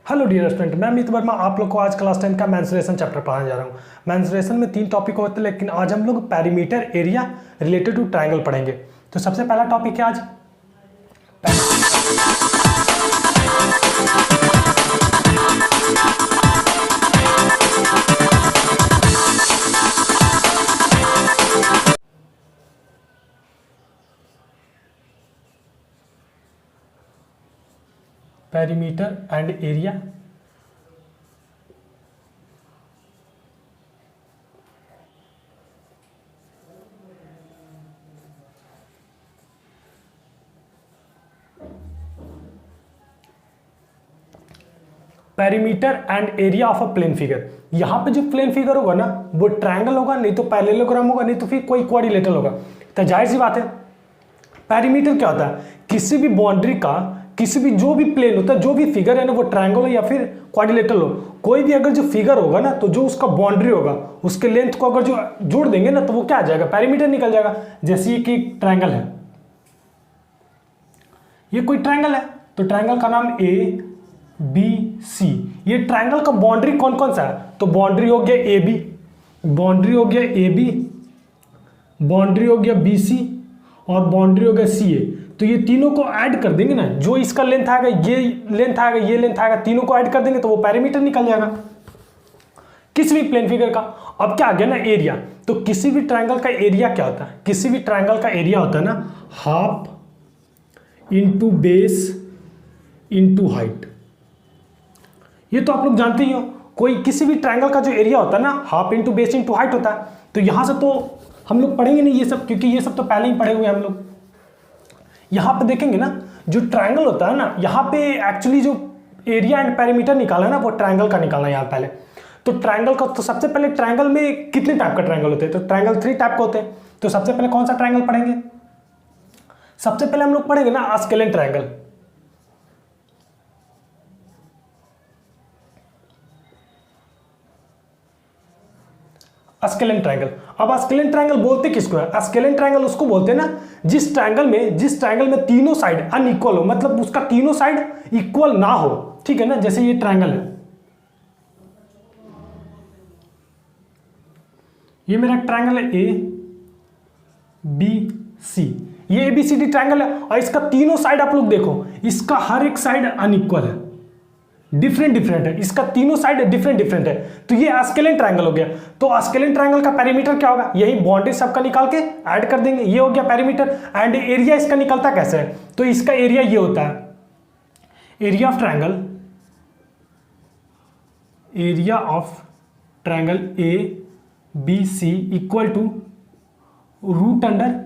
Hello dear student, मैं अमित वर्मा आप लोग को आज क्लास 10 का मेंसुरेशन चैप्टर पढ़ाने जा रहा हूँ। मेंसुरेशन में 3 टॉपिक होते हैं, लेकिन आज हम लोग perimeter area related to triangle पढ़ेंगे। तो सबसे पहला टॉपिक है आज perimeter and area. Perimeter and area of a plane figure. यहां पे जो प्लेन फिगर होगा ना वो ट्रायंगल होगा, नहीं तो पैरेललोग्राम होगा, नहीं तो फिर कोई क्वाड्रिलेटरल होगा। तो जाहिर सी बात है, पेरीमीटर क्या होता है? किसी भी बाउंड्री का, किसी भी जो भी प्लेन होता है, जो भी फिगर है ना, वो ट्रायंगल हो या फिर क्वाड्रिलेटरल हो, कोई भी अगर जो फिगर होगा ना, तो जो उसका बाउंड्री होगा उसके लेंथ को अगर जो जोड़ देंगे ना, तो वो क्या आ जाएगा? पेरीमीटर निकल जाएगा। जैसे ये कि ट्रायंगल है, ये कोई ट्रायंगल है, तो ट्रायंगल का नाम ए बी सी। ये ट्रायंगल का बाउंड्री कौन कौन सा है? तो बाउंड्री हो गया ए बी, बाउंड्री हो गया ए बी, बाउंड्री हो गया बी सी और बाउंड्री हो गया सी ए। तो ये तीनों को ऐड कर देंगे ना, जो इसका लेंथ आएगा, ये लेंथ आएगा, ये लेंथ आएगा, तीनों को ऐड कर देंगे तो वो पेरीमीटर निकल जाएगा किसी भी प्लेन फिगर का। अब क्या आ गया ना, एरिया। तो किसी भी ट्रायंगल का एरिया क्या होता है? किसी भी ट्रायंगल का एरिया होता है ना half into base into height. ये तो आप लोग जानते ही हो। कोई किसी भी ट्रायंगल का जो एरिया होता है ना half into base into height होता है। तो यहां से तो हम लोग पढ़ेंगे नहीं ये सब, क्योंकि ये सब तो पहले ही पढ़े हुए हैं हम लोग। यहां पे देखेंगे ना, जो ट्रायंगल होता है ना, यहां पे एक्चुअली जो एरिया एंड पेरीमीटर निकाला है ना, वो ट्रायंगल का निकालना है यहाँ पहले। तो ट्रायंगल का, तो सबसे पहले ट्रायंगल में कितने टाइप का ट्रायंगल होते हैं? तो ट्रायंगल 3 टाइप का होते हैं। तो सबसे पहले कौन सा ट्रायंगल पढ़ेंगे? सबसे पहले हम लोग पढ़ेंगे ना आस्केलन ट्रायंगल। आस्केलन ट्रायंगल। अब आस्केलन ट्रायंगल बोलते किसको है? आस्केलन ट्रायंगल उसको बोलते हैं ना जिस ट्रायंगल में तीनों साइड अनइक्वल हो, मतलब उसका तीनों साइड इक्वल ना हो। ठीक है ना, जैसे ये ट्रायंगल है, ये मेरा ट्रायंगल है ए बी सी। ये ABCD ट्रायंगल है और इसका तीनों साइड आप लोग देखो, इसका हर एक साइड अनइक्वल है, डिफरेंट है, इसका तीनों साइड डिफरेंट है। तो ये आस्केलन ट्रायंगल हो गया। तो आस्केलन ट्रायंगल का पेरीमीटर क्या होगा? यही बाउंड्री सबका निकाल के ऐड कर देंगे, ये हो गया पेरीमीटर। एंड एरिया इसका निकलता कैसे है? तो इसका एरिया ये होता है, area of triangle A B C equal to root under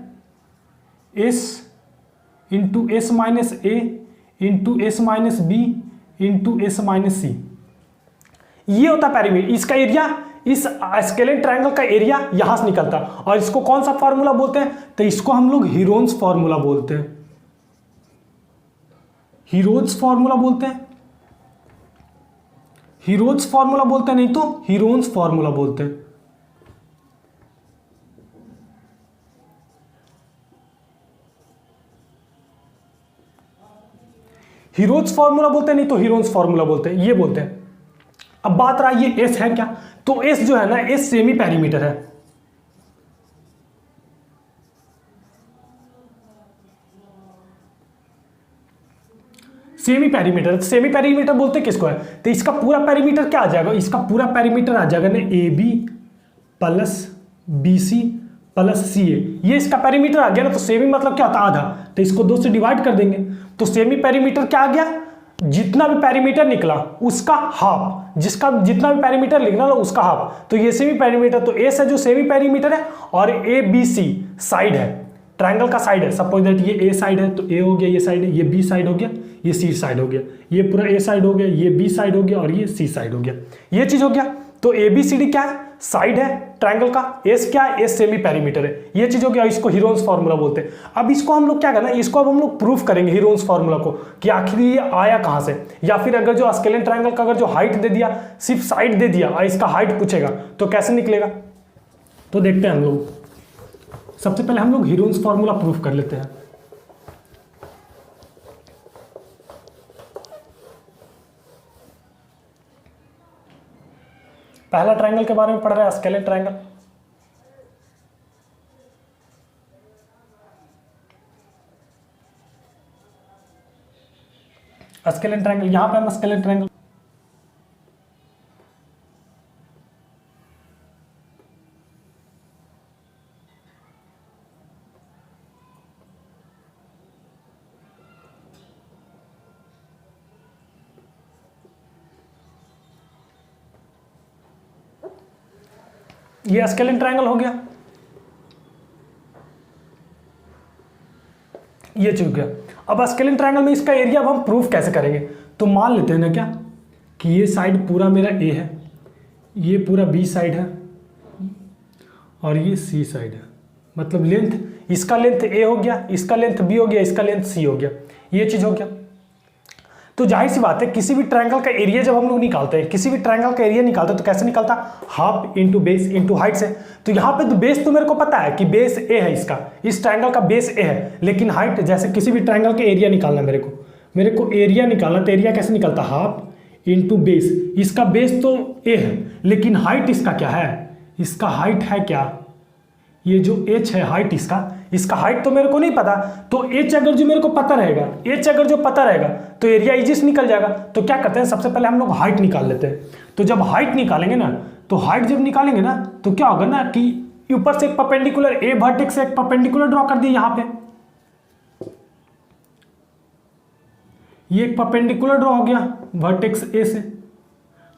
S into S minus A into S minus B into S minus C. ये होता है पेरीमीटर। इसका एरिया, इस आस्केलन ट्रायंगल का एरिया यहां से निकलता है। और इसको कौन सा फॉर्मूला बोलते हैं? तो इसको हम लोग हीरोन्स फॉर्मूला बोलते हैं। हीरोन्स फॉर्मूला बोलते हैं, हीरोन्स फॉर्मूला बोलते हैं, नहीं तो हीरोन्स फॉर्मूला बोलते हैं। हीरोन्स फॉर्मूला बोलते हैं, नहीं तो हीरोन्स फॉर्मूला बोलते हैं, ये बोलते हैं। अब बात रहा ये एस है क्या? तो एस जो है ना, एस सेमी पेरीमीटर है। सेमी पेरीमीटर बोलते किसको है? तो इसका पूरा पेरीमीटर क्या आ जाएगा? इसका पूरा पेरीमीटर आ जाएगा ना A B plus B C plus C A. ये इसका पेरीमीटर आ गया ना। तो सेमी मतलब क्या होता है? आधा। तो इसको 2 से डिवाइड कर देंगे, तो सेमी पेरीमीटर क्या आ गया? जितना भी पेरीमीटर निकला उसका हाफ, जिसका जितना भी पेरीमीटर निकला ना उसका हाफ। तो ये सेमी पेरीमीटर, तो एस है जो सेमी पेरीमीटर है, और ए बी सी साइड है, ट्रायंगल का साइड है। सपोज दैट ये ए साइड है, तो ए हो गया, ये साइड है, ये बी साइड हो गया, ये सी साइड हो गया, ये पूरा ए साइड हो गया, ये बी साइड हो गया और ये सी साइड हो गया। ये चीज हो गया। तो ABCD क्या है? साइड है ट्रायंगल का। एस क्या है? एस सेमी पेरीमीटर है। ये चीज हो गया, इसको हीरोन्स फॉर्मूला बोलते हैं। अब इसको हम लोग क्या करना है, इसको अब हम लोग प्रूफ करेंगे हीरोन्स फॉर्मूला को, कि आखिर ये आया कहां से। या फिर अगर जो आस्केलन ट्रायंगल का अगर जो हाइट दे दिया, सिर्फ साइड दे दिया और इसका हाइट पूछेगा, तो कैसे निकलेगा? तो देखते हैं हम लोग। सबसे पहले हम लोग हीरोन्स फॉर्मूला प्रूफ कर लेते हैं। पहला ट्रायंगल के बारे में पढ़ रहे हैं, स्केलेन ट्रायंगल। स्केलेन ट्रायंगल, यहां पे हम स्केलेन ट्रायंगल, ये स्केलेन ट्रायंगल हो गया, ये चुक गया। अब स्केलेन ट्रायंगल में इसका एरिया अब हम प्रूफ कैसे करेंगे, तो मान लेते हैं ना क्या कि ये साइड पूरा मेरा ए है, ये पूरा बी साइड है और ये सी साइड है, मतलब लेंथ, इसका लेंथ ए हो गया, इसका लेंथ बी हो गया, इसका लेंथ सी हो गया, ये चीज हो गया। तो जाहिर सी बात है किसी भी ट्रायंगल का एरिया जब हम लोग निकालते हैं, किसी भी ट्रायंगल का एरिया निकालते हैं तो कैसे निकलता है, half into base into height से। तो यहाँ पे तो बेस तो मेरे को पता है कि बेस ए है, इसका इस ट्रायंगल का बेस ए है, लेकिन हाइट जैसे किसी भी ट्रायंगल का एरिया निकालना मेरे को एरिया निकालना, तो एरिया कैसे निकलता, हाफ इंटू बेस, इसका बेस तो ए है लेकिन हाइट इसका क्या है, इसका हाइट है क्या, ये जो h है हाइट इसका हाइट तो मेरे को नहीं पता, तो h अगर जो मेरे को पता रहेगा, h अगर जो पता रहेगा तो एरिया इजी से निकल जाएगा। तो क्या करते हैं, सबसे पहले हम लोग हाइट निकाल लेते हैं। तो जब हाइट निकालेंगे ना, तो हाइट जब निकालेंगे ना तो क्या होगा ना कि ऊपर से एक परपेंडिकुलर ए वर्टेक्स से एक परपेंडिकुलर ड्रॉ कर दिए, यहाँ पे ये एक परपेंडिकुलर ड्रॉ हो गया वर्टेक्स ए से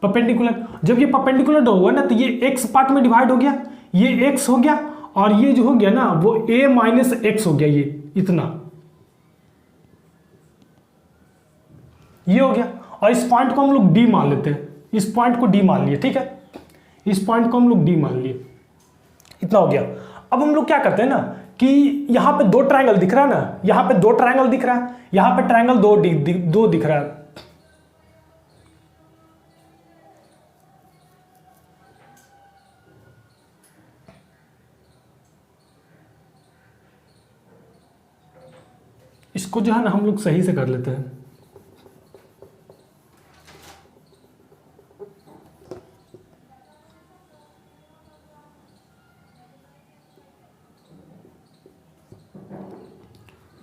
परपेंडिकुलर। जब ये परपेंडिकुलर ड्रॉ हुआ ना तो ये एक्स पार्ट में डिवाइड हो गया, ये एक्स हो गया और ये जो हो गया ना वो a माइनस एक्स हो गया, ये इतना, ये हो गया। और इस पॉइंट को हम लोग d मान लेते हैं, इस पॉइंट को d मान लिए, ठीक है, इस पॉइंट को हम लोग d मान लिए, इतना हो गया। अब हम लोग क्या करते हैं ना कि यहां पे दो ट्रायंगल दिख रहा है ना, यहां पे दो ट्रायंगल दिख रहा है, यहां पे ट्रायंगल दो दिख रहा है, इसको जो है ना हम लोग सही से कर लेते हैं।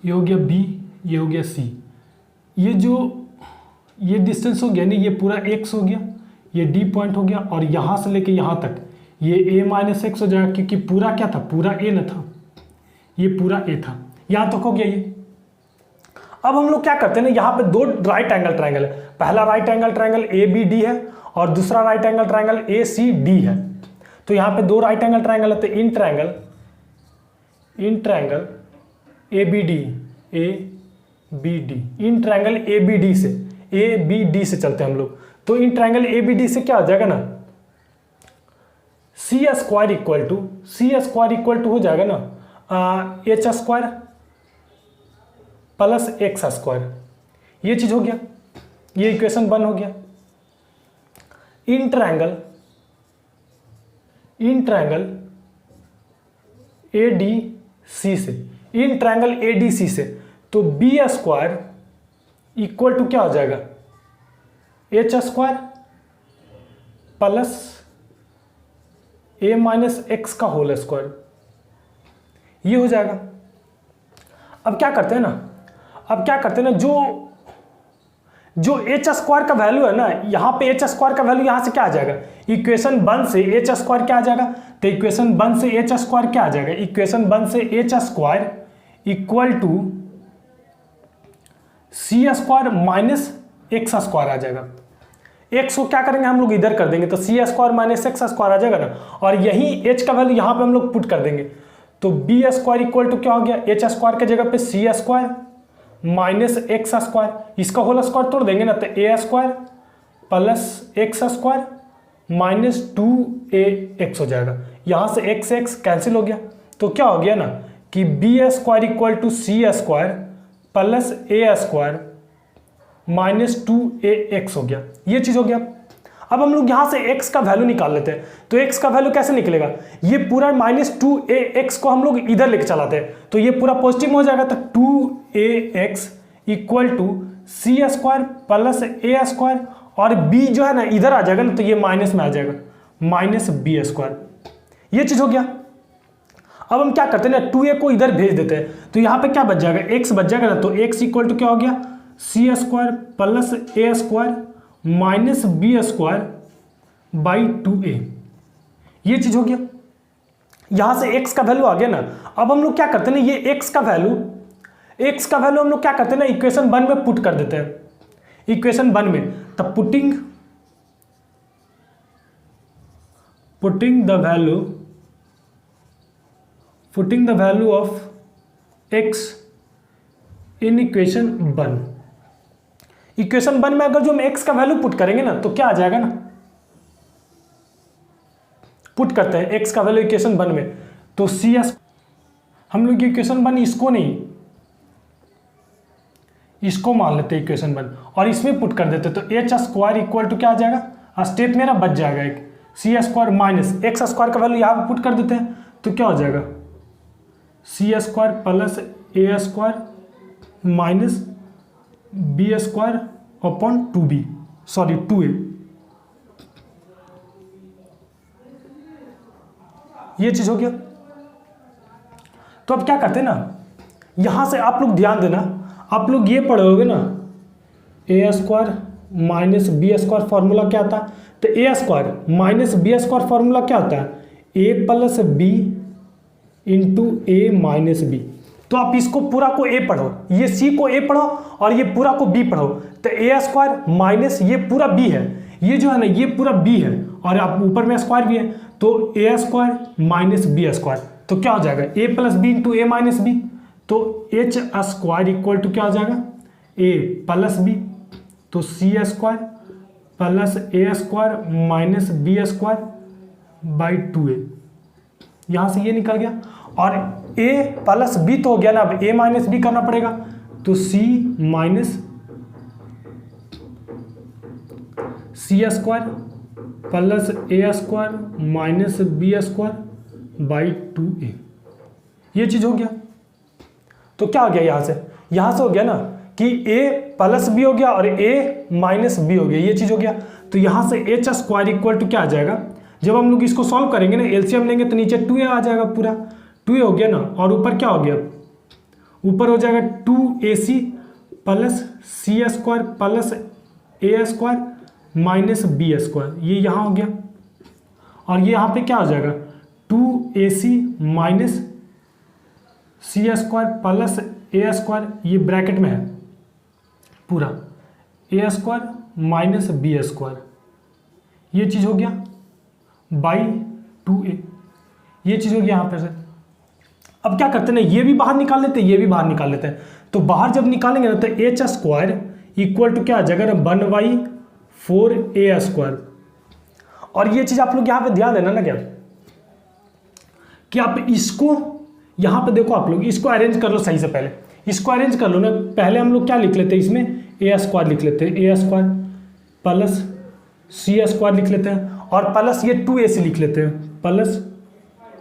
ये हो गया B, ये हो गया C, ये डिस्टेंस हो गया नहीं, ये पूरा x हो गया, ये D पॉइंट हो गया और यहां से लेके यहां तक ये a माइनस एक्स हो जाएगा, क्योंकि पूरा क्या था, पूरा a न था, ये पूरा a था, यहां तक हो गया ये। अब हम लोग क्या करते हैं ना, यहाँ पे दो राइट एंगल ट्रायंगल है, पहला राइट एंगल ट्रायंगल ABD है और दूसरा राइट एंगल ट्रायंगल ACD है। तो यहाँ पे दो राइट एंगल ट्रायंगल है, तो in triangle ABD in triangle ABD से चलते हैं हम लोग। तो इन ट्रायंगल ABD से क्या हो जाएगा ना, सी स्क्वायर इक्वल टू हो जाएगा ना h square plus X square, ये चीज हो गया, ये इक्वेशन 1 हो गया। इन ट्रायंगल ADC से, इन ट्रायंगल ADC से, तो बी स्क्वायर इक्वल टू क्या हो जाएगा, h square plus a minus x का होल स्क्वायर, ये हो जाएगा। अब क्या करते हैं ना, जो h स्क्वायर का वैल्यू है ना, यहाँ पे h स्क्वायर का वैल्यू यहाँ से क्या आ जाएगा, इक्वेशन 1 से h स्क्वायर क्या आ जाएगा, तो इक्वेशन 1 से h स्क्वायर क्या आ जाएगा, इक्वेशन 1 से h square equal to C square minus X square आ जाएगा। एक्स को क्या करेंगे हम लोग इधर कर देंगे, तो C square minus X square आ जाएगा ना, और यही h का वैल्यू यहाँ पे हम लोग पुट कर देंगे, तो बी स्क्वायर इक्वल टू क्या हो गया, h स्क्वायर के जगह पे C square minus X square, इसका होल स्क्वायर तोड़ देंगे ना, तो A square plus X square minus 2ax हो जाएगा। यहाँ से x कैंसिल हो गया, तो क्या हो गया ना कि B square equal to C square plus A square minus 2ax हो गया, ये चीज़ हो गया। अब हम लोग यहाँ से x का वैल्यू निकाल लेते हैं, तो x का वैल्यू कैसे निकलेगा, ये पूरा माइनस 2ax को हम लोग इधर लेके चलाते हैं, तो ये पूरा पॉजिटिव हो जाएगा, तो 2ax equal to C square plus A square, और b जो है ना इधर आ जाएगा ना, तो ये माइनस में आ जाएगा, माइनस बी स्क्वायर, ये चीज़ हो गया। अब हम क्या करते हैं ना, 2a को इधर भेज देते हैं, तो यहाँ पे क्या बच जाएगा, x बच जाएगा ना, तो x इक्वल टू क्या हो गया, C square plus A square minus B square by 2a, ये चीज़ हो गया। यहाँ से x का वैल्यू आ गया ना। अब हम लोग क्या करते हैं ना, ये x का वैल्यू हम लोग क्या करते हैं ना, इक्वेशन 1 में पुट कर देते हैं, इक्वेशन 1 में। तब putting the value of x in equation 1, equation 1 में अगर जो हम x का वैल्यू पुट करेंगे ना, तो क्या आ जाएगा ना, पुट करते हैं x का वैल्यू इक्वेशन 1 में, तो सी एस, हम लोग इक्वेशन 1 इसको नहीं, इसको मान लेते हैं इक्वेशन 1 और इसमें पुट कर देते, तो एच स्क्वायर इक्वल टू क्या आ जाएगा, स्टेप मेरा बच जाएगा एक, सी स्क्वायर माइनस एक्स स्क्वायर का वैल्यू यहाँ पे पुट कर देते हैं, तो क्या हो जाएगा, C square plus A square minus B square upon 2b, sorry 2a, ये चीज हो गया। तो अब क्या करते हैं ना, यहां से आप लोग ध्यान देना, आप लोग ये पढ़े होगे ना, A square minus B square formula क्या आता है, तो A square minus B square formula क्या होता है, A plus B into A minus B. तो आप इसको पूरा को ए पढ़ो, ये सी को ए पढ़ो और ये पूरा को बी पढ़ो, तो ए स्क्वायर माइनस ये पूरा बी है, ये जो है ना ये पूरा बी है और आप ऊपर में स्क्वायर भी है, तो A square minus B square, तो क्या हो जाएगा, A plus B into A minus B, तो एच स्क्वायर इक्वल टू क्या हो जाएगा, ए प्लस बी, तो C square plus A square minus B square by 2a, यहाँ से ये निकल गया, और a प्लस बी तो हो गया ना, अब a माइनस बी करना पड़ेगा, तो c minus C square plus A square minus B square by 2a, ये चीज़ हो गया। तो क्या हो गया, यहाँ से हो गया ना कि a प्लस बी हो गया और a माइनस बी हो गया, ये चीज़ हो गया। तो यहाँ से एच स्क्वायर इक्वल टू क्या आ जाएगा, जब हम लोग इसको सॉल्व करेंगे ना, एलसीएम लेंगे तो नीचे 2a आ जाएगा, पूरा 2a हो गया ना, और ऊपर क्या हो गया, ऊपर हो जाएगा 2ac plus C square plus A square minus B square, ये यहाँ हो गया, और ये यहाँ पे क्या हो जाएगा, 2ac minus C square plus A square, ये ब्रैकेट में है पूरा, ए स्क्वायर माइनस बी स्क्वायर, ये चीज़ हो गया बाई 2a, ये चीज़ हो गया यहाँ पे से। अब क्या करते हैं, ये भी बाहर निकाल लेते हैं, ये भी बाहर निकाल लेते हैं, तो बाहर जब निकालेंगे ना, तो एच स्क्वायर इक्वल टू क्या आ जाएगा, 1/4a स्क्वायर। और ये चीज़ आप लोग यहाँ पे ध्यान देना ना, क्या कि आप इसको यहाँ पे देखो, आप लोग इसको अरेंज कर लो सही से, पहले इसको अरेंज कर लो ना, पहले हम लोग क्या लिख लेते हैं, इसमें ए स्क्वायर लिख लेते हैं, ए स्क्वायर प्लस सी स्क्वायर लिख लेते हैं, और प्लस ये 2ac लिख लेते हैं, प्लस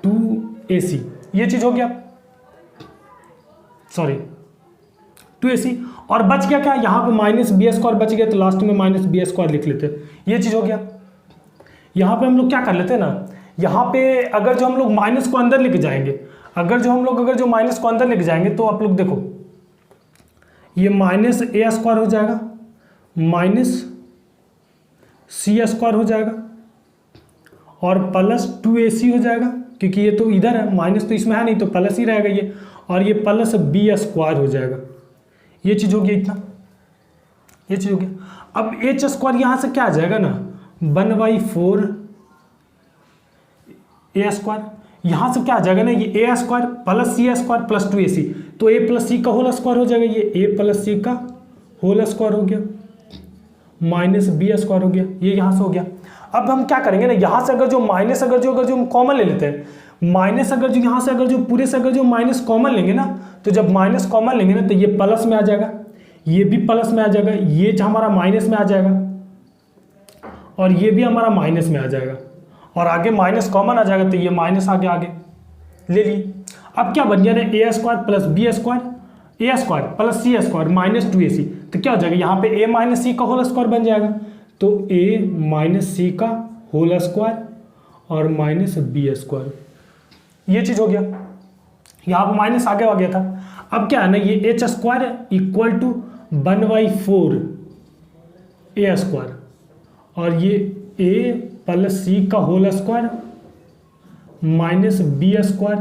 2ac, ये चीज़ हो गया, सॉरी 2ac, और बच गया क्या, यहाँ पे माइनस बी स्क्वायर बच गया, तो लास्ट में माइनस बी स्क्वायर लिख लेते हैं, ये चीज़ हो गया। यहाँ पे हम लोग क्या कर लेते हैं ना, यहाँ पे अगर जो हम लोग माइनस को अंदर लेके जाएंगे, अगर जो माइनस को अंदर लेके जाएंगे, तो आप लोग देखो ये माइनस ए स्क्वायर हो जाएगा माइनस सी स्क्वायर हो जाएगा और प्लस 2ac हो जाएगा, क्योंकि ये तो इधर है, माइनस तो इसमें है नहीं, तो प्लस ही रहेगा ये, और ये प्लस बी स्क्वायर हो जाएगा, ये चीज़ हो गया, इतना ये चीज़ हो गया। अब एच स्क्वायर यहाँ से क्या आ जाएगा ना, 1/4 ए स्क्वायर, यहाँ से क्या आ जाएगा ना, ये ए स्क्वायर प्लस सी स्क्वायर प्लस 2ac, तो ए प्लस सी का होल स्क्वायर हो जाएगा, ये ए प्लस सी का होल स्क्वायर हो गया माइनस बी स्क्वायर हो गया, ये यहाँ से हो गया। अब हम क्या करेंगे ना, यहाँ से अगर जो माइनस अगर जो हम कॉमन ले लेते हैं, माइनस अगर जो यहाँ से अगर जो पूरे से अगर जो माइनस कॉमन लेंगे ना, तो जब माइनस कॉमन लेंगे ना, तो ये प्लस में आ जाएगा, ये भी प्लस में आ जाएगा, ये हमारा माइनस में आ जाएगा और ये भी हमारा माइनस में आ जाएगा, और आगे माइनस कॉमन आ जाएगा, तो ये माइनस आगे ले ली। अब क्या बन गया ना, A square plus B square, A square plus C square minus 2ac, तो क्या हो जाएगा, यहाँ पे ए माइनस सी का होल स्क्वायर बन जाएगा, तो ए माइनस सी का होल स्क्वायर और माइनस बी स्क्वायर, ये चीज़ हो गया। यहाँ पर माइनस आगे आ गया था। अब क्या है ना, ये H square equal to 1/4 A square और ये ए प्लस सी का whole square minus B square.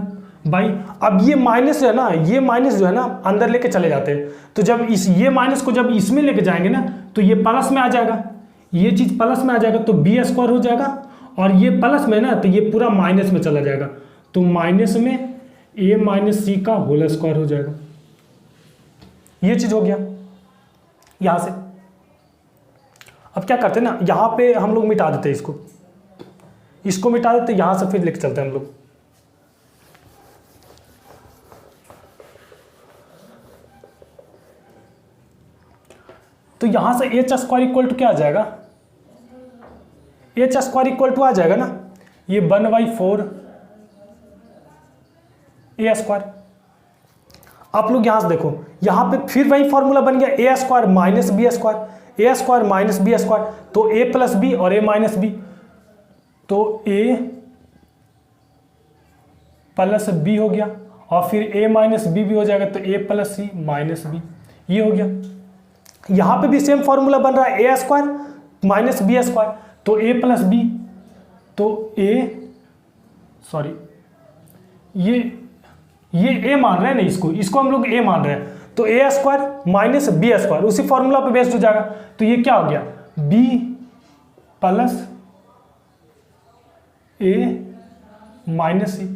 भाई अब ये माइनस है ना, ये माइनस जो है ना अंदर लेके चले जाते हैं, तो जब इस ये माइनस को जब इसमें लेके जाएंगे ना तो ये प्लस में आ जाएगा, ये चीज़ प्लस में आ जाएगा तो बी स्क्वायर हो जाएगा, और ये प्लस में ना तो ये पूरा माइनस में चला जाएगा, तो माइनस में ए माइनस सी का होल स्क्वायर हो जाएगा। ये चीज़ हो गया यहाँ से। अब क्या करते हैं ना, यहाँ पे हम लोग मिटा देते हैं इसको मिटा देते, यहाँ से फिर लेके चलते हैं हम लोग। तो यहाँ से एच स्क्वायर इक्वल टू क्या आ जाएगा, एच स्क्वायर इक्वल टू आ जाएगा ना ये 1/4 ए स्क्वायर। आप लोग यहाँ से देखो, यहाँ पे फिर वही फॉर्मूला बन गया, ए स्क्वायर माइनस बी स्क्वायर, ए स्क्वायर माइनस बी स्क्वायर, तो ए प्लस बी और ए माइनस बी, तो ए प्लस बी हो गया, और फिर ए माइनस बी भी हो जाएगा, तो A plus C minus B, ये हो गया। यहाँ पे भी सेम फॉर्मूला बन रहा है, ए स्क्वायर माइनस बी स्क्वायर, तो ए प्लस बी, तो ये ए मान रहे हैं ना, इसको हम लोग ए मान रहे हैं, तो A square minus B square उसी फॉर्मूला पे बेस्ड हो जाएगा, तो ये क्या हो गया बी प्लस ए माइनस सी।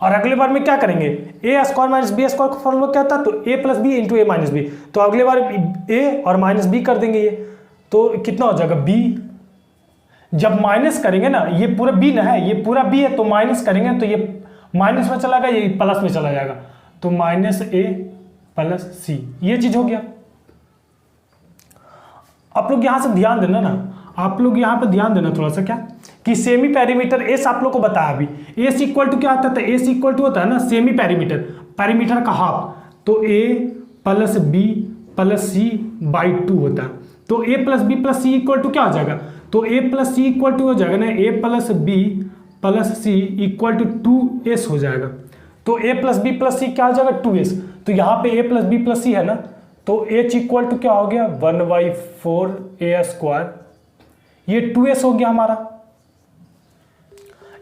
और अगले बार में क्या करेंगे, ए स्क्वायर माइनस बी स्क्वायर का फॉर्मूला क्या था, तो A plus B into A minus B, तो अगले बार ए और माइनस बी कर देंगे, ये तो कितना हो जाएगा बी। जब माइनस करेंगे ना, ये पूरा बी ना है, ये पूरा बी है, तो माइनस करेंगे तो ये माइनस में चला गया, ये प्लस में चला जाएगा, तो माइनस ए प्लस सी, ये चीज हो गया। आप लोग यहां से ध्यान देना ना, आप लोग यहां पे ध्यान देना थोड़ा सा, क्या कि सेमी पैरीमीटर एस आप लोग को बताया अभी, एस इक्वल टू क्या होता है, एस इक्वल टू होता है ना सेमी पैरीमीटर, पैरीमीटर का हाफ, तो A plus B plus C by 2 होता है, तो A plus B plus C equal to क्या हो जाएगा, तो A plus C equal to हो जाएगा ना A plus B plus C equal to 2s हो जाएगा, तो A plus B plus C क्या हो जाएगा 2s, तो यहाँ पे A plus B plus C है ना, तो h इक्वल टू क्या हो गया 1/4 ए स्क्वायर, ये 2s हो गया हमारा।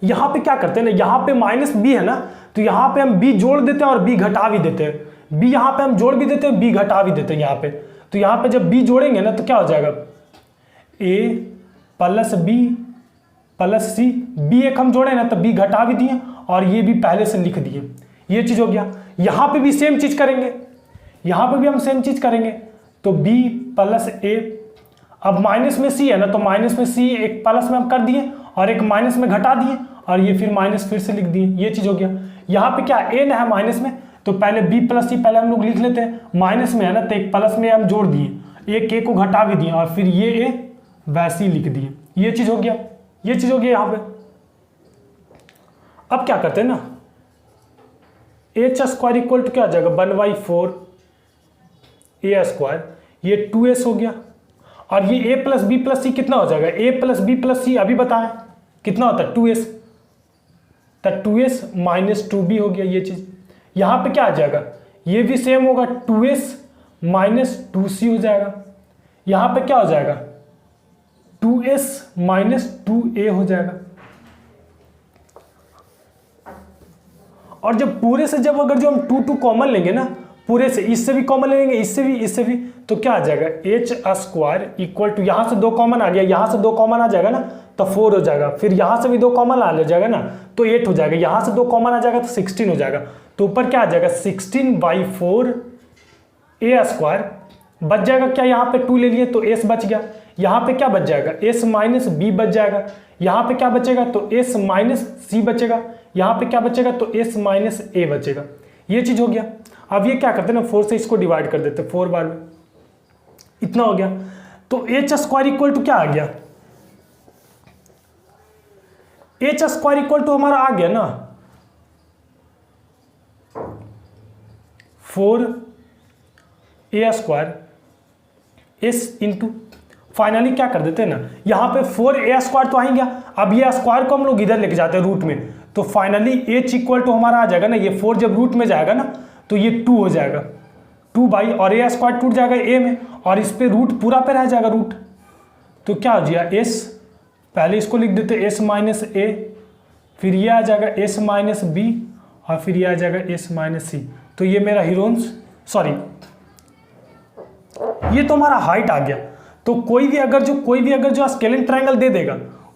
यहां पे क्या करते हैं ना, यहां पे माइनस बी है ना, तो यहां पे हम b जोड़ देते हैं और b घटा भी देते हैं, b यहां पे हम जोड़ भी देते हैं, b घटा भी देते हैं यहां पे, तो यहां पे जब b जोड़ेंगे ना तो क्या हो जाएगा a plus B plus C, b एक हम जोड़े ना तो b घटा भी दिए और ये भी पहले से लिख दिए, ये चीज हो गया। यहां पे भी सेम चीज करेंगे, यहां पे भी हम सेम चीज करेंगे, तो b प्लस a, अब माइनस में c है ना, तो माइनस में c एक प्लस में हम कर दिए और एक माइनस में घटा दिए और ये फिर माइनस फिर से लिख दिए, ये चीज हो गया। यहाँ पे क्या a ना है माइनस में, तो पहले b प्लस सी पहले हम लोग लिख लेते हैं, माइनस में है ना तो एक प्लस में हम जोड़ दिए, एक a को घटा भी दिए और फिर ये a वैसे ही लिख दिए, ये चीज हो गया, ये चीज हो गया यहाँ पे। अब क्या करते हैं ना, एच स्क्वायर इक्वल टू क्या आ जाएगा 1/4 ए स्क्वायर, ये 2s हो गया, और ये a प्लस बी प्लस सी कितना हो जाएगा, a प्लस बी प्लस सी अभी बताएं कितना होता है 2s, तो 2s माइनस 2b हो गया, ये चीज। यहां पे क्या आ जाएगा, ये भी सेम होगा 2s माइनस 2c हो जाएगा, यहां पे क्या हो जाएगा 2s माइनस 2a हो जाएगा। और जब पूरे से जब अगर जो हम 2 कॉमन लेंगे ना, पूरे से इससे भी कॉमन लेंगे, इससे भी, तो क्या आ जाएगा एच स्क्वायर इक्वल टू, यहां से 2 कॉमन आ गया, यहां से 2 कॉमन आ जाएगा ना तो 4 हो जाएगा, फिर यहां से भी 2 कॉमन आ जाएगा ना तो 8 हो जाएगा, यहां से 2 कॉमन आ जाएगा तो 16 हो जाएगा, तो ऊपर क्या आ जाएगा 16/4 ए स्क्वायर, बच जाएगा क्या, यहाँ पे 2 ले लिए तो s बच गया, यहाँ पे क्या बच जाएगा s माइनस बी बच जाएगा, यहाँ पे क्या बचेगा तो s माइनस सी बचेगा, यहाँ पे क्या बचेगा तो s माइनस ए बचेगा, ये चीज हो गया। अब ये क्या करते हैं ना 4 से इसको डिवाइड कर देते हैं 4 बार में, इतना हो गया, तो एच स्क्वायर इक्वल टू क्या आ गया, एच स्क्वायर इक्वल टू हमारा आ गया ना 4 A square S into finally क्या कर देते हैं ना, यहाँ पे 4a² तो आ ही गया। अब ये स्क्वायर को हम लोग इधर लेके जाते हैं रूट में, तो फाइनली h इक्वल टू हमारा आ जाएगा ना, ये 4 जब रूट में जाएगा ना तो ये 2 हो जाएगा, 2 और a² टूट जाएगा a में, और इस पे रूट पूरा पे रह जाएगा रूट, तो क्या हो जाएगा s, पहले इसको लिख देते s माइनस a, फिर ये आ जाएगा s माइनस b, और फिर ये आ जाएगा s माइनस c। तो ये मेरा हीरोन्स, सॉरी ये तो हमारा हाइट आ गया। तो कोई भी अगर जो स्केलेन ट्रायंगल दे देगा,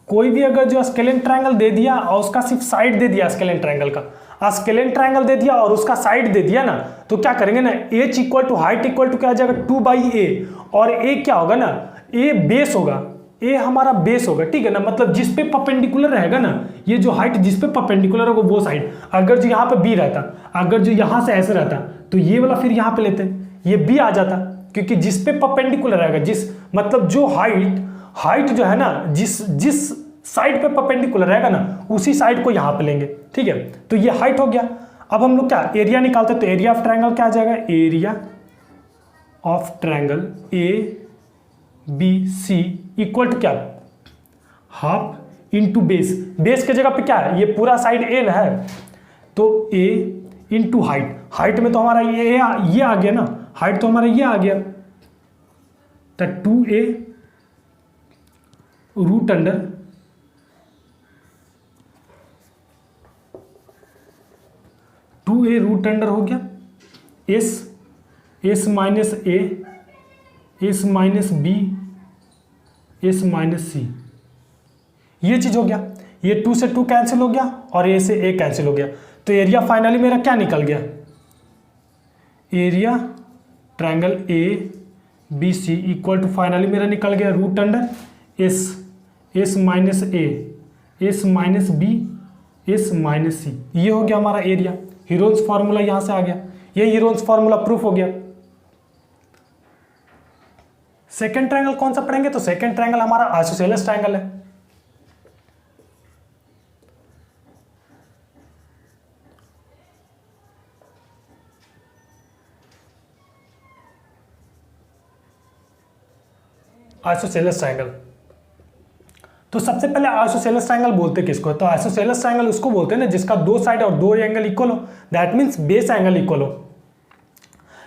कोई भी अगर जो स्केलेन ट्रायंगल दे दिया और उसका सिर्फ साइड दे दिया स्केलेन ट्रायंगल का, स्केलेन ट्रायंगल दे दिया और उसका साइड दे दिया ना, तो क्या करेंगे ना, h equal to height equal to क्या आ जाएगा 2/a, और a क्या होगा ना, a बेस होगा, a हमारा बेस होगा, ठीक है ना, मतलब जिस पे परपेंडिकुलर रहेगा ना, ये जो हाइट जिस पे परपेंडिकुलर होगा वो साइड, अगर जो यहाँ पे b रहता, अगर जो यहाँ से ऐसे रहता तो ये वाला फिर यहाँ पे लेते, ये b आ जाता, क्योंकि जिस पे परपेंडिकुलर रहेगा, जिस मतलब जो हाइट जो है ना, जिस साइड पे परपेंडिकुलर रहेगा ना उसी साइड को यहाँ पे लेंगे, ठीक है। तो ये हाइट हो गया। अब हम लोग क्या एरिया निकालते हैं, तो एरिया ऑफ ट्रायंगल क्या आ जाएगा, area of triangle ABC equal to क्या, हाफ इंटू बेस, बेस के जगह पे क्या है, ये पूरा साइड a है, तो a इंटू हाइट में तो हमारा ये आ गया ना, हाइट तो हमारा ये आ गया, तो 2a रूट अंडर हो गया s minus a, s minus b, s minus c, ये चीज हो गया। ये 2 से 2 कैंसिल हो गया और a से a कैंसिल हो गया, तो एरिया फाइनली मेरा क्या निकल गया, area triangle ABC equal to finally मेरा निकल गया root under s minus a, s minus b, s minus c, ये हो गया हमारा एरिया। हीरोन्स फार्मूला यहां से आ गया, ये हीरोन्स फार्मूला प्रूफ हो गया। सेकंड ट्रायंगल कौन सा पढ़ेंगे, तो सेकंड ट्रायंगल हमारा आइसोसेलेस ट्रायंगल है। आइसोसेलेस ट्रायंगल, तो सबसे पहले आइसोसेलेस ट्रायंगल बोलते किसको है, तो आइसोसेलेस ट्रायंगल उसको बोलते हैं ना जिसका 2 साइड और 2 एंगल इक्वल हो, that means base angle equal हो।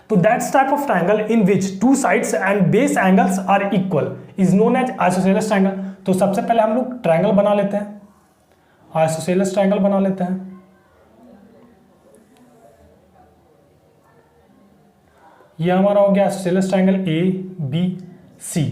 तो that's type of triangle in which 2 sides and base angles are equal is known as isosceles triangle. तो सबसे पहले हम लोग ट्रायंगल बना लेते हैं, आइसोसेलेस ट्रायंगल बना लेते हैं। ये हमारा हो गया आइसोसेलेस ट्रायंगल ABC,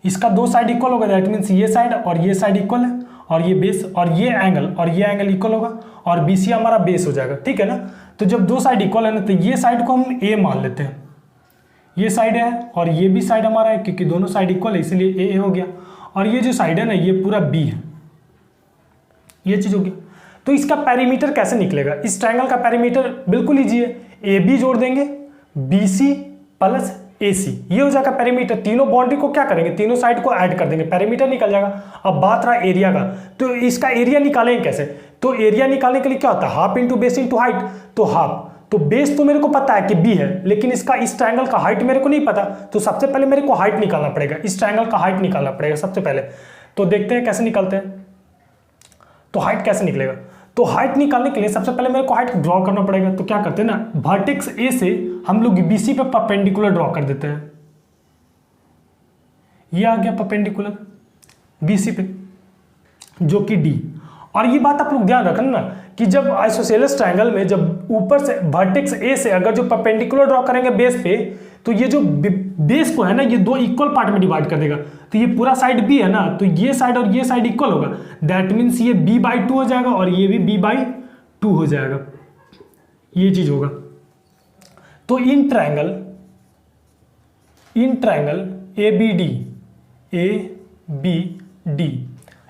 इसका 2 साइड इक्वल होगा, दैट मीन्स ये साइड और ये साइड इक्वल है, और ये बेस और ये एंगल इक्वल होगा, और BC हमारा बेस हो जाएगा, ठीक है ना। तो जब 2 साइड इक्वल है ना, तो ये साइड को हम A मान लेते हैं, ये साइड है और ये भी साइड हमारा है, क्योंकि दोनों साइड इक्वल है इसलिए A हो गया, और ये जो साइड है ना ये पूरा B है, ये चीज होगी। तो इसका पेरीमीटर कैसे निकलेगा, इस ट्रायंगल का पेरीमीटर बिल्कुल ईजी है, AB जोड़ देंगे BC प्लस AC, ये हो जाएगा पेरीमीटर। तीनों बाउंड्री को क्या करेंगे, तीनों साइड को ऐड कर देंगे, पेरीमीटर निकल जाएगा। अब बात रहा एरिया का, तो इसका एरिया निकालेंगे कैसे, तो एरिया निकालने के लिए क्या होता है, half into base into height, तो हाफ, तो बेस तो मेरे को पता है कि B है, लेकिन इसका इस ट्रायंगल का हाइट मेरे को नहीं पता, तो सबसे पहले मेरे को हाइट निकालना पड़ेगा, इस ट्रायंगल का हाइट निकालना पड़ेगा सबसे पहले। तो देखते हैं कैसे निकालते हैं, तो हाइट कैसे निकलेगा, तो हाइट निकालने के लिए सबसे पहले मेरे को हाइट ड्रॉ करना पड़ेगा। तो क्या करते हैं ना, वर्टेक्स A से हम लोग BC पे परपेंडिकुलर ड्रॉ कर देते हैं, ये आ गया परपेंडिकुलर BC पे, जो कि D। और ये बात आप लोग ध्यान रखना ना कि जब आइसोसेलेस ट्रायंगल में जब ऊपर से वर्टेक्स A से अगर जो परपेंडिकुलर ड्रॉ करेंगे बेस पे, तो ये जो बेस को है ना ये 2 इक्वल पार्ट में डिवाइड कर देगा, तो ये पूरा साइड B है ना, तो ये साइड और ये साइड इक्वल होगा, दैट मीन्स ये B/2 हो जाएगा और ये भी B/2 हो जाएगा, ये चीज होगा। तो इन ट्रायंगल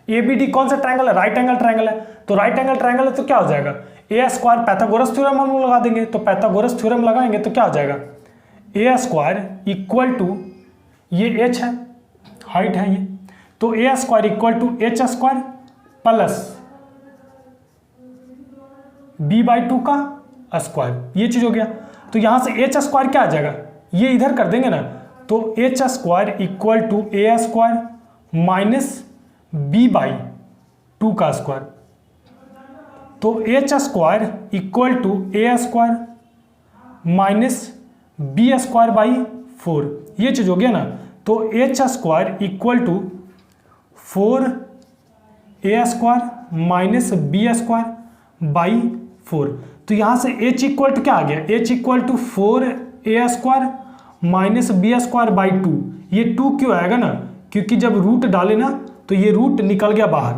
ABD कौन सा ट्रायंगल है, राइट एंगल ट्रायंगल है, तो राइट एंगल ट्रायंगल है तो क्या हो जाएगा, A² पैथागोरस थ्योरम हम लगा देंगे, तो पैथागोरस थ्योरम लगाएंगे तो क्या हो जाएगा, A² इक्वल टू ये h है, हाइट है ये, तो A² equal to h² plus B/2 का स्क्वायर, ये चीज हो गया। तो यहां से h² क्या आ जाएगा, ये इधर कर देंगे ना, तो H square equal to A square minus B by 2 का स्क्वायर। तो H square equal to A square minus B square by 4, ये चीज़ हो गया ना। तो H square equal to 4 A square minus B square by 4। तो यहाँ से h इक्वल टू क्या आ गया, h equal to 4 A square minus B square by 2। ये 2 क्यों आएगा ना, क्योंकि जब रूट डाले ना तो ये रूट निकल गया बाहर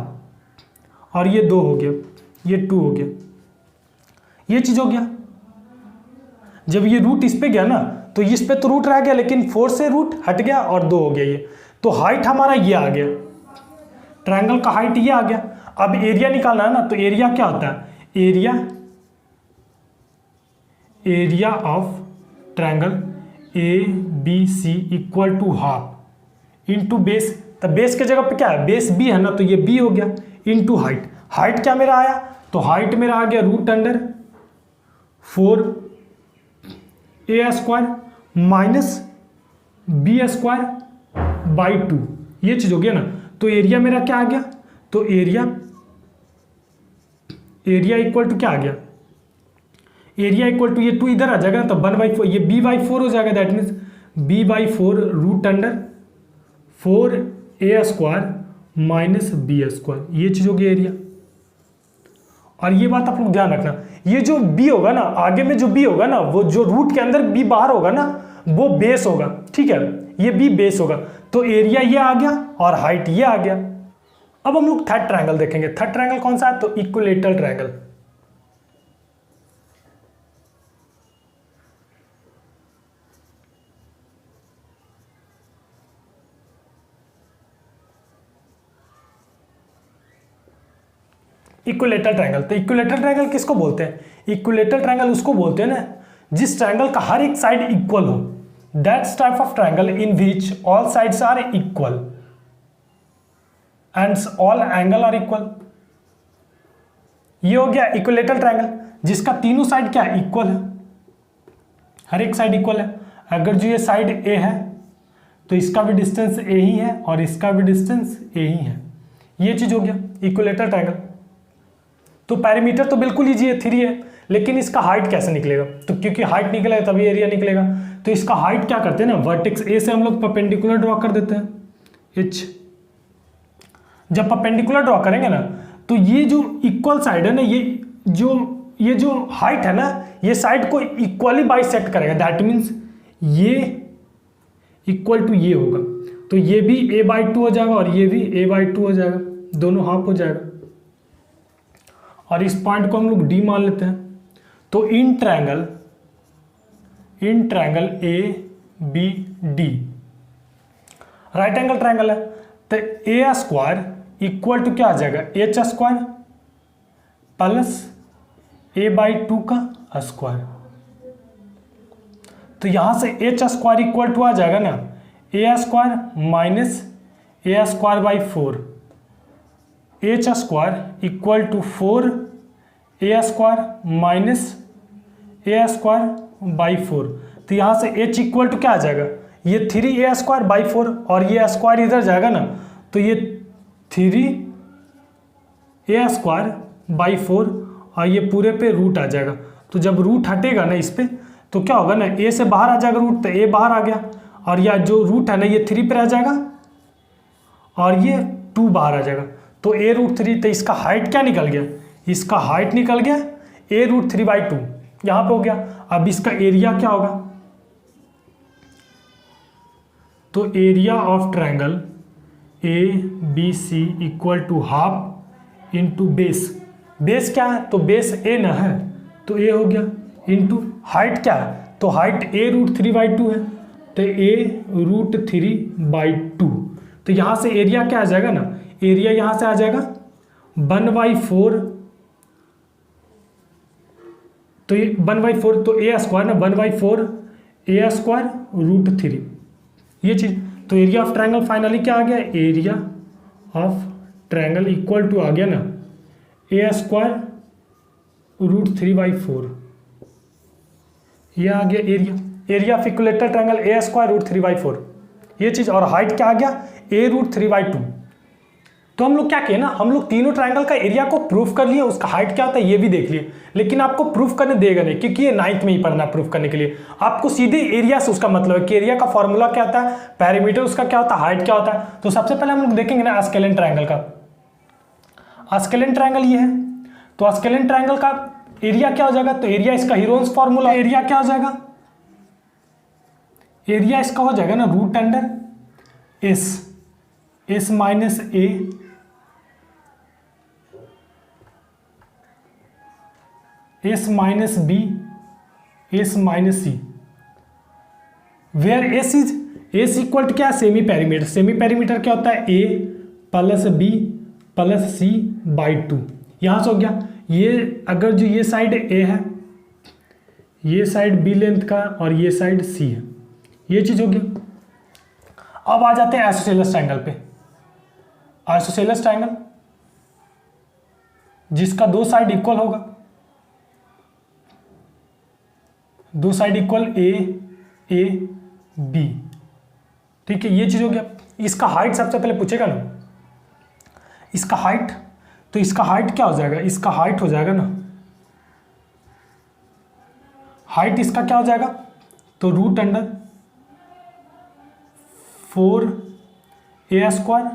और ये 2 हो गया, ये 2 हो गया, ये चीज़ हो गया। जब ये रूट इस पे गया ना तो इस पे तो रूट रह गया, लेकिन 4 से रूट हट गया और 2 हो गया ये। तो हाइट हमारा ये आ गया, ट्रायंगल का हाइट ये आ गया। अब एरिया निकालना है ना, तो एरिया क्या होता है, area of triangle A B C equal to half into base. तो बेस के जगह पे क्या है, बेस बी है ना, तो ये बी हो गया इंटू हाइट। हाइट क्या मेरा आया, तो हाइट मेरा आ गया root under 4 A square minus B square by 2, ये चीज़ हो गया ना। तो एरिया मेरा क्या आ गया, तो एरिया इक्वल टू क्या आ गया, एरिया इक्वल टू ये 2 इधर आ जाएगा ना, तो 1/4 ये b/4 हो जाएगा। That means b/4 root under 4 A square minus B square, ये चीज़ होगी एरिया। और ये बात आप लोग ध्यान रखना, ये जो b होगा ना, आगे में जो b होगा ना, वो जो रूट के अंदर b बाहर होगा ना, वो बेस होगा, ठीक है, ये b बेस होगा। तो एरिया ये आ गया और हाइट ये आ गया। अब हम लोग थर्ड ट्रायंगल देखेंगे। थर्ड ट्रायंगल कौन सा है, तो इक्विलेटरल ट्रायंगल। इक्विलेटरल ट्रायंगल, तो इक्विलेटरल ट्रायंगल किसको बोलते हैं, इक्विलेटरल ट्रायंगल उसको बोलते हैं ना जिस ट्रायंगल का हर एक साइड इक्वल हो। That's type of triangle in which all sides are equal and all angle are equal. ये हो गया इक्विलेटरल ट्रायंगल, जिसका तीनों साइड क्या है, इक्वल है, हर एक साइड इक्वल है। अगर जो ये साइड ए है तो इसका भी डिस्टेंस ए ही है और इसका भी डिस्टेंस ए ही है, ये चीज हो गया इक्विलेटरल ट्रायंगल। तो पैरामीटर तो बिल्कुल इजी है, 3 है, लेकिन इसका हाइट कैसे निकलेगा, तो क्योंकि हाइट निकलेगा तभी एरिया निकलेगा। तो इसका हाइट क्या करते हैं ना, वर्टेक्स ए से हम लोग परपेंडिकुलर ड्रॉ कर देते हैं एच। जब परपेंडिकुलर ड्रॉ करेंगे ना, तो ये जो इक्वल साइड है ना, ये जो हाइट है ना, ये साइड को इक्वली बाइसेक्ट करेगा। दैट मीन्स ये इक्वल टू ये होगा, तो ये भी a/2 हो जाएगा और ये भी a/2 हो जाएगा, दोनों हाफ हो जाएगा। और इस पॉइंट को हम लोग D मान लेते हैं। तो in triangle ABD right angle triangle है, तो ए स्क्वायर इक्वल टू क्या आ जाएगा, एच स्क्वायर प्लस a/2 का स्क्वायर। तो यहां से एच स्क्वायर इक्वल टू आ जाएगा ना A square minus A square by 4, H square equal to 4 A square minus A square by 4। तो यहाँ से h इक्वल टू क्या आ जाएगा, ये 3a स्क्वायर बाई 4 और ये स्क्वायर इधर जाएगा ना, तो ये 3a स्क्वायर बाई 4 और ये पूरे पे रूट आ जाएगा। तो जब रूट हटेगा ना इस पे, तो क्या होगा ना, a से बाहर आ जाएगा रूट, तो a बाहर आ गया और यह जो रूट है ना ये 3 पे रह जाएगा और ये 2 बाहर आ जाएगा, तो a√3। तो इसका हाइट क्या निकल गया, इसका हाइट निकल गया a√3/2, यहाँ पे हो गया। अब इसका एरिया क्या होगा, तो area of triangle ABC equal to half into base. Base क्या है, तो बेस a ना है, तो a हो गया इंटू हाइट क्या है, तो हाइट a√3/2 है, तो a√3/2। तो यहाँ से एरिया क्या आ जाएगा ना, एरिया यहाँ से आ जाएगा 1/4, तो ये 1/4, तो a स्क्वायर ना 1/4 a स्क्वायर √3, ये चीज। तो एरिया ऑफ ट्रायंगल फाइनली क्या आ गया, area of triangle equal to आ गया ना a स्क्वायर √3/4, ये आ गया area. Area of equilateral triangle A square root 3/4 ये चीज़, और हाइट क्या आ गया a रूट 3/2। तो हम लोग क्या किए ना, हम लोग तीनों ट्रायंगल का एरिया को प्रूफ कर लिए, उसका हाइट क्या होता है ये भी देख लिए, लेकिन आपको प्रूफ करने देगा नहीं क्योंकि ये 9th में ही पढ़ना है। प्रूफ करने के लिए आपको सीधे एरिया से उसका मतलब है कि एरिया का फॉर्मूला क्या होता है, पैरामीटर उसका क्या होता है, हाइट क्या होता है। तो सबसे पहले हम लोग देखेंगे ना स्केलेन ट्रायंगल का। स्केलेन ट्रायंगल ये है, तो स्केलेन ट्रायंगल का एरिया क्या हो जाएगा, तो एरिया इसका हीरोन्स फॉर्मूला, एरिया क्या हो जाएगा, एरिया इसका हो जाएगा ना root under S minus A S minus B S minus C, where S equal to क्या है, सेमी पेरीमीटर। सेमी पेरीमीटर क्या होता है, A plus B plus C by 2। यहां से हो गया ये, अगर जो ये साइड ए है, ये साइड बी लेंथ का और ये साइड सी है, ये चीज हो गया। अब आ जाते हैं आइसोसेलेस ट्रायंगल पे। आइसोसेलेस ट्रायंगल जिसका दो साइड इक्वल होगा, दो साइड इक्वल ए बी, ठीक है, ये चीज हो गया। इसका हाइट सबसे पहले पूछेगा ना, इसका हाइट, तो इसका हाइट क्या हो जाएगा, इसका हाइट हो जाएगा ना, हाइट इसका क्या हो जाएगा, तो root under 4a²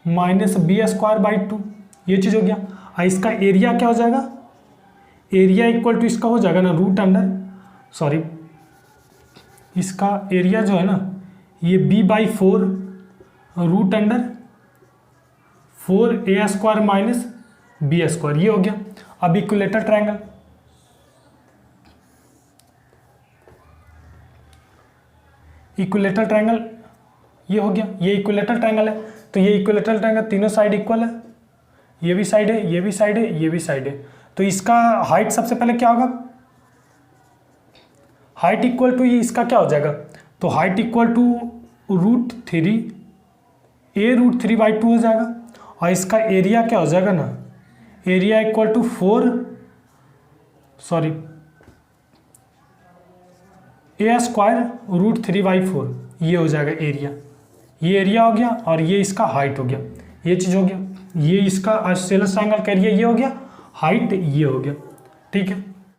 minus b²/2 ये चीज हो गया। और इसका एरिया क्या हो जाएगा, एरिया इक्वल टू इसका हो जाएगा ना रूट अंडर, सॉरी इसका एरिया जो है ना ये b/4 root under 4a² minus b², ये हो गया। अब इक्विलेटरल ट्रायंगल, इक्विलेटरल ट्रायंगल ये हो गया, ये इक्विलेटरल ट्रायंगल है। तो ये इक्विलेटरल ट्रायंगल तीनों साइड इक्वल है, ये भी साइड है, ये भी साइड है, ये भी साइड है। तो इसका हाइट सबसे पहले क्या होगा, हाइट इक्वल टू ये इसका क्या हो जाएगा, तो height equal to root 3 a root 3/2 हो जाएगा। और इसका एरिया क्या हो जाएगा ना, area equal to 4 sorry a² root 3/4 ये हो जाएगा एरिया, ये एरिया हो गया और ये इसका हाइट हो गया, ये चीज़ हो गया। ये इसका आइसोसेलेस ट्रायंगल का एरिया ये हो गया, हाइट ये हो गया, ठीक है।